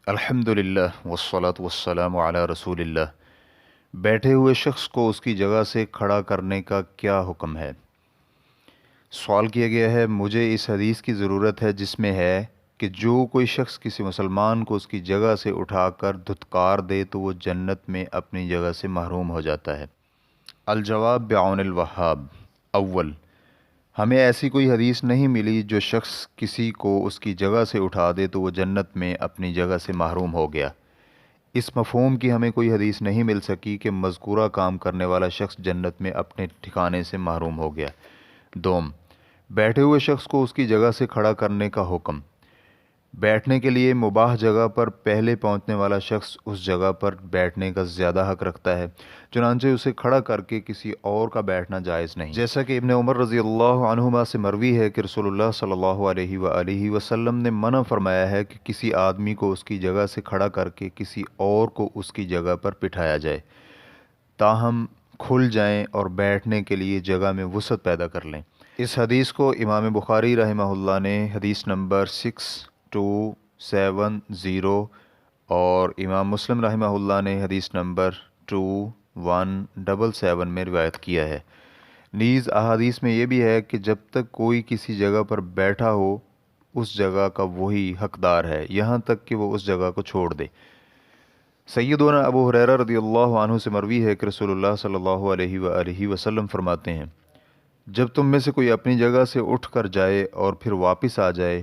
الحمدللہ والصلاة والسلام علی رسول اللہ۔ بیٹھے ہوئے شخص کو اس کی جگہ سے کھڑا کرنے کا کیا حکم ہے؟ سوال کیا گیا ہے، مجھے اس حدیث کی ضرورت ہے جس میں ہے کہ جو کوئی شخص کسی مسلمان کو اس کی جگہ سے اٹھا کر دھتکار دے تو وہ جنت میں اپنی جگہ سے محروم ہو جاتا ہے۔ الجواب بعون الوہاب۔ اول، ہمیں ایسی کوئی حدیث نہیں ملی جو شخص کسی کو اس کی جگہ سے اٹھا دے تو وہ جنت میں اپنی جگہ سے محروم ہو گیا۔ اس مفہوم کی ہمیں کوئی حدیث نہیں مل سکی کہ مذکورہ کام کرنے والا شخص جنت میں اپنے ٹھکانے سے محروم ہو گیا۔ دوم، بیٹھے ہوئے شخص کو اس کی جگہ سے کھڑا کرنے کا حکم۔ بیٹھنے کے لیے مباح جگہ پر پہلے پہنچنے والا شخص اس جگہ پر بیٹھنے کا زیادہ حق رکھتا ہے، چنانچہ اسے کھڑا کر کے کسی اور کا بیٹھنا جائز نہیں، جیسا کہ ابن عمر رضی اللہ عنہما سے مروی ہے کہ رسول اللہ صلی اللہ علیہ وآلہ وسلم نے منع فرمایا ہے کہ کسی آدمی کو اس کی جگہ سے کھڑا کر کے کسی اور کو اس کی جگہ پر بٹھایا جائے تاہم کھل جائیں اور بیٹھنے کے لیے جگہ میں وسعت پیدا کر لیں۔ اس حدیث کو امام بخاری رحمہ اللہ نے حدیث نمبر 6270 اور امام مسلم رحمہ اللہ نے حدیث نمبر 2177 میں روایت کیا ہے۔ نیز احادیث میں یہ بھی ہے کہ جب تک کوئی کسی جگہ پر بیٹھا ہو اس جگہ کا وہی حقدار ہے یہاں تک کہ وہ اس جگہ کو چھوڑ دے۔ سیدنا ابو ہریرہ رضی اللہ عنہ سے مروی ہے کہ رسول اللہ صلی اللہ علیہ وآلہ وسلم فرماتے ہیں، جب تم میں سے کوئی اپنی جگہ سے اٹھ کر جائے اور پھر واپس آ جائے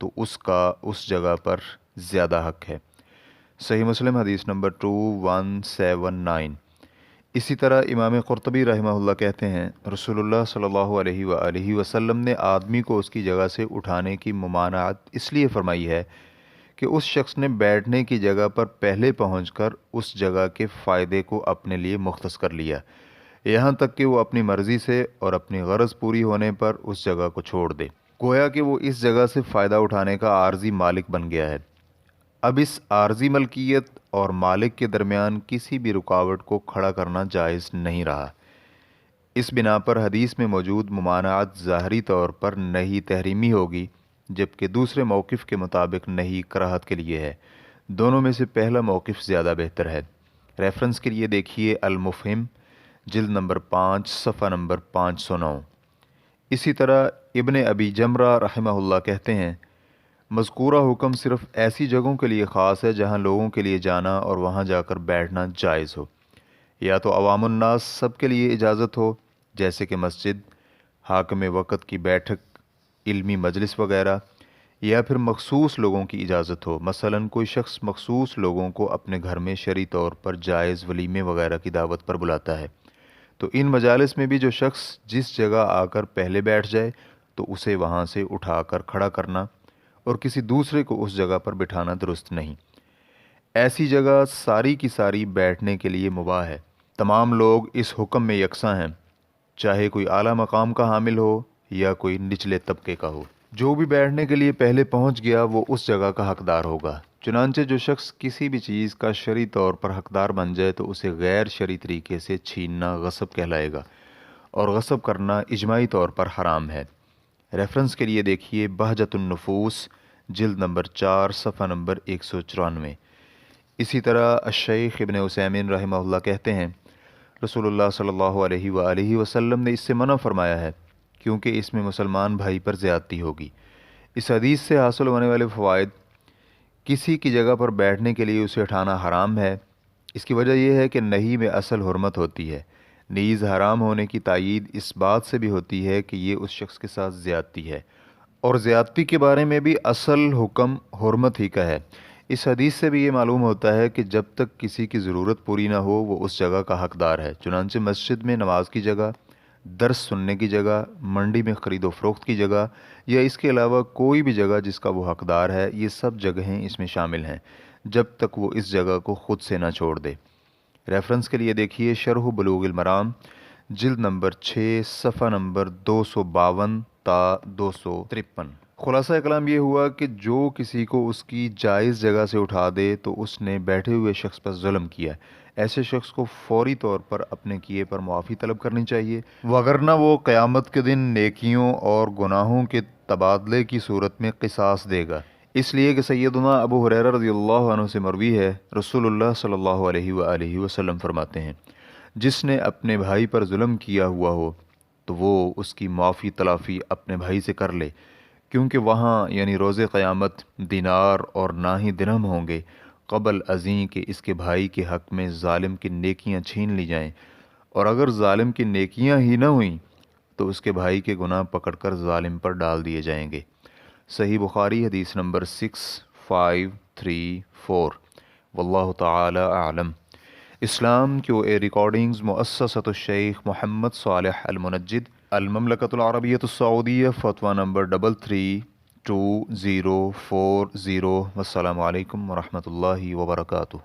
تو اس کا اس جگہ پر زیادہ حق ہے۔ صحیح مسلم حدیث نمبر 2179۔ اسی طرح امام قرطبی رحمہ اللہ کہتے ہیں، رسول اللہ صلی اللہ علیہ وآلہ وسلم نے آدمی کو اس کی جگہ سے اٹھانے کی ممانعت اس لیے فرمائی ہے کہ اس شخص نے بیٹھنے کی جگہ پر پہلے پہنچ کر اس جگہ کے فائدے کو اپنے لیے مختص کر لیا، یہاں تک کہ وہ اپنی مرضی سے اور اپنی غرض پوری ہونے پر اس جگہ کو چھوڑ دے، گویا کہ وہ اس جگہ سے فائدہ اٹھانے کا عارضی مالک بن گیا ہے۔ اب اس عارضی ملکیت اور مالک کے درمیان کسی بھی رکاوٹ کو کھڑا کرنا جائز نہیں رہا۔ اس بنا پر حدیث میں موجود ممانعت ظاہری طور پر نہیں تحریمی ہوگی، جبکہ دوسرے موقف کے مطابق نہیں کراہت کے لیے ہے۔ دونوں میں سے پہلا موقف زیادہ بہتر ہے۔ ریفرنس کے لیے دیکھیے المفہم، جلد نمبر 5 صفحہ نمبر 509۔ اسی طرح ابن ابی جمرہ رحمہ اللہ کہتے ہیں، مذکورہ حکم صرف ایسی جگہوں کے لیے خاص ہے جہاں لوگوں کے لیے جانا اور وہاں جا کر بیٹھنا جائز ہو، یا تو عوام الناس سب کے لیے اجازت ہو جیسے کہ مسجد، حاکم وقت کی بیٹھک، علمی مجلس وغیرہ، یا پھر مخصوص لوگوں کی اجازت ہو، مثلا کوئی شخص مخصوص لوگوں کو اپنے گھر میں شرعی طور پر جائز ولیمے وغیرہ کی دعوت پر بلاتا ہے، تو ان مجالس میں بھی جو شخص جس جگہ آ کر پہلے بیٹھ جائے تو اسے وہاں سے اٹھا کر کھڑا کرنا اور کسی دوسرے کو اس جگہ پر بٹھانا درست نہیں۔ ایسی جگہ ساری کی ساری بیٹھنے کے لیے مباح ہے۔ تمام لوگ اس حکم میں یکساں ہیں، چاہے کوئی اعلیٰ مقام کا حامل ہو یا کوئی نچلے طبقے کا ہو۔ جو بھی بیٹھنے کے لیے پہلے پہنچ گیا وہ اس جگہ کا حقدار ہوگا، چنانچہ جو شخص کسی بھی چیز کا شرعی طور پر حقدار بن جائے تو اسے غیر شرعی طریقے سے چھیننا غصب کہلائے گا، اور غصب کرنا اجماعی طور پر حرام ہے۔ ریفرنس کے لیے دیکھیے بہجت النفوس، جلد نمبر 4 صفحہ نمبر 194۔ اسی طرح الشیخ ابن عثیمین رحمہ اللہ کہتے ہیں، رسول اللہ صلی اللہ علیہ وآلہ وسلم نے اس سے منع فرمایا ہے کیونکہ اس میں مسلمان بھائی پر زیادتی ہوگی۔ اس حدیث سے حاصل ہونے والے فوائد: کسی کی جگہ پر بیٹھنے کے لیے اسے اٹھانا حرام ہے۔ اس کی وجہ یہ ہے کہ نہی میں اصل حرمت ہوتی ہے، نیز حرام ہونے کی تائید اس بات سے بھی ہوتی ہے کہ یہ اس شخص کے ساتھ زیادتی ہے، اور زیادتی کے بارے میں بھی اصل حکم حرمت ہی کا ہے۔ اس حدیث سے بھی یہ معلوم ہوتا ہے کہ جب تک کسی کی ضرورت پوری نہ ہو وہ اس جگہ کا حقدار ہے، چنانچہ مسجد میں نماز کی جگہ، درس سننے کی جگہ، منڈی میں خرید و فروخت کی جگہ، یا اس کے علاوہ کوئی بھی جگہ جس کا وہ حقدار ہے، یہ سب جگہیں اس میں شامل ہیں جب تک وہ اس جگہ کو خود سے نہ چھوڑ دے۔ ریفرنس کے لیے دیکھیے شرح بلوغ المرام، جلد نمبر 6 صفحہ نمبر 252 تا 253۔ خلاصہ کلام یہ ہوا کہ جو کسی کو اس کی جائز جگہ سے اٹھا دے تو اس نے بیٹھے ہوئے شخص پر ظلم کیا۔ ایسے شخص کو فوری طور پر اپنے کیے پر معافی طلب کرنی چاہیے، وگرنہ وہ قیامت کے دن نیکیوں اور گناہوں کے تبادلے کی صورت میں قصاص دے گا۔ اس لیے کہ سیدنا ابو ہریرہ رضی اللہ عنہ سے مروی ہے، رسول اللہ صلی اللہ علیہ وآلہ وسلم فرماتے ہیں، جس نے اپنے بھائی پر ظلم کیا ہوا ہو تو وہ اس کی معافی تلافی اپنے بھائی سے کر لے، کیونکہ وہاں یعنی روز قیامت دینار اور نہ ہی درہم ہوں گے قبل ازیں کہ اس کے بھائی کے حق میں ظالم کی نیکیاں چھین لی جائیں، اور اگر ظالم کی نیکیاں ہی نہ ہوئیں تو اس کے بھائی کے گناہ پکڑ کر ظالم پر ڈال دیے جائیں گے۔ صحیح بخاری حدیث نمبر 6534۔ واللہ تعالی اعلم۔ اسلام کیو اے ریکارڈنگز مؤسسۃ الشیخ محمد صالح المنجد، المملکۃ العربیۃ السعودیہ، فتویٰ نمبر 332040۔ والسلام علیکم ورحمۃ اللہ وبرکاتہ۔